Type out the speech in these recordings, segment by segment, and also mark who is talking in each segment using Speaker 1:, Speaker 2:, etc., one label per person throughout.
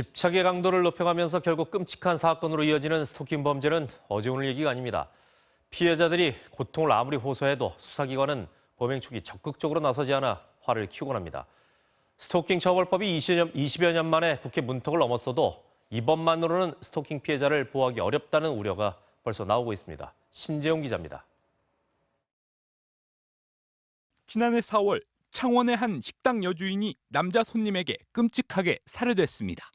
Speaker 1: 집착의 강도를 높여가면서 결국 끔찍한 사건으로 이어지는 스토킹 범죄는 어제 오늘 얘기가 아닙니다. 피해자들이 고통을 아무리 호소해도 수사기관은 범행 초기 적극적으로 나서지 않아 화를 키우곤 합니다. 스토킹 처벌법이 20여 년 만에 국회 문턱을 넘었어도 이번만으로는 스토킹 피해자를 보호하기 어렵다는 우려가 벌써 나오고 있습니다. 신재용 기자입니다.
Speaker 2: 지난해 4월 창원의 한 식당 여주인이 남자 손님에게 끔찍하게 살해됐습니다.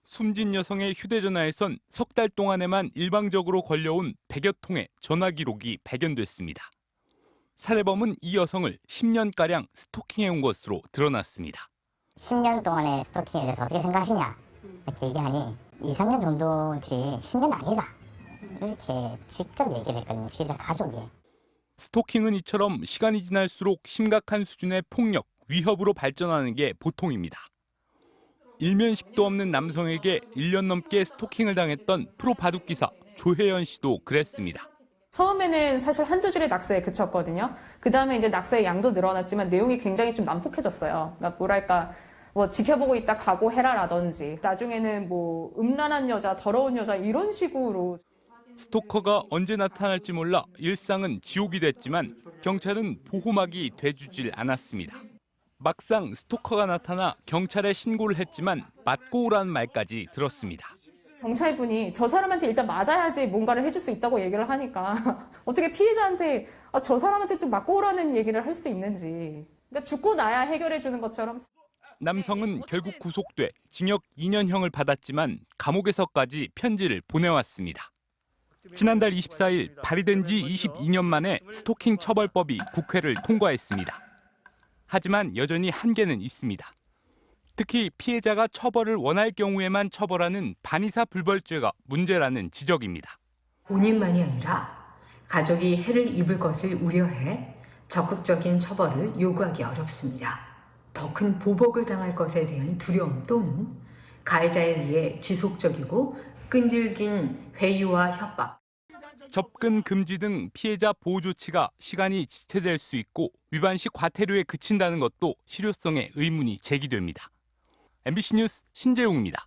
Speaker 2: 숨진 여성의 휴대전화에선 석 달 동안에만 일방적으로 걸려온 100여 통의 전화 기록이 발견됐습니다. 살해범은 이 여성을 10년가량 스토킹해온 것으로 드러났습니다.
Speaker 3: 10년 동안의 스토킹에 대해서 어떻게 생각하시냐 이렇게 얘기하니 2, 3년 정도지 10년 아니다 이렇게 직접 얘기를 했거든요. 피해자 가족이.
Speaker 2: 스토킹은 이처럼 시간이 지날수록 심각한 수준의 폭력, 위협으로 발전하는 게 보통입니다. 일면식도 없는 남성에게 1년 넘게 스토킹을 당했던 프로 바둑기사 조혜연 씨도 그랬습니다.
Speaker 4: 처음에는 사실 한두 줄의 낙서에 그쳤거든요. 그 다음에 이제 낙서의 양도 늘어났지만 내용이 굉장히 좀 난폭해졌어요. 그러니까 뭐랄까, 지켜보고 있다 각오해라라든지 나중에는 음란한 여자, 더러운 여자 이런 식으로.
Speaker 2: 스토커가 언제 나타날지 몰라 일상은 지옥이 됐지만 경찰은 보호막이 돼주질 않았습니다. 막상 스토커가 나타나 경찰에 신고를 했지만 맞고 오라는 말까지 들었습니다.
Speaker 4: 경찰분이 저 사람한테 일단 맞아야지 뭔가를 해줄 수 있다고 얘기를 하니까 어떻게 피해자한테 저 사람한테 좀 맞고 오라는 얘기를 할 수 있는지. 그러니까 죽고 나야 해결해 주는 것처럼.
Speaker 2: 남성은 결국 구속돼 징역 2년형을 받았지만 감옥에서까지 편지를 보내왔습니다. 지난달 24일 발의된 지 22년 만에 스토킹 처벌법이 국회를 통과했습니다. 하지만 여전히 한계는 있습니다. 특히 피해자가 처벌을 원할 경우에만 처벌하는 반의사 불벌죄가 문제라는 지적입니다.
Speaker 5: 본인만이 아니라 가족이 해를 입을 것을 우려해 적극적인 처벌을 요구하기 어렵습니다. 더 큰 보복을 당할 것에 대한 두려움 또는 가해자에 의해 지속적이고 끈질긴 회유와 협박,
Speaker 2: 접근 금지 등 피해자 보호 조치가 시간이 지체될 수 있고 위반 시 과태료에 그친다는 것도 실효성에 의문이 제기됩니다. MBC 뉴스 신재용입니다.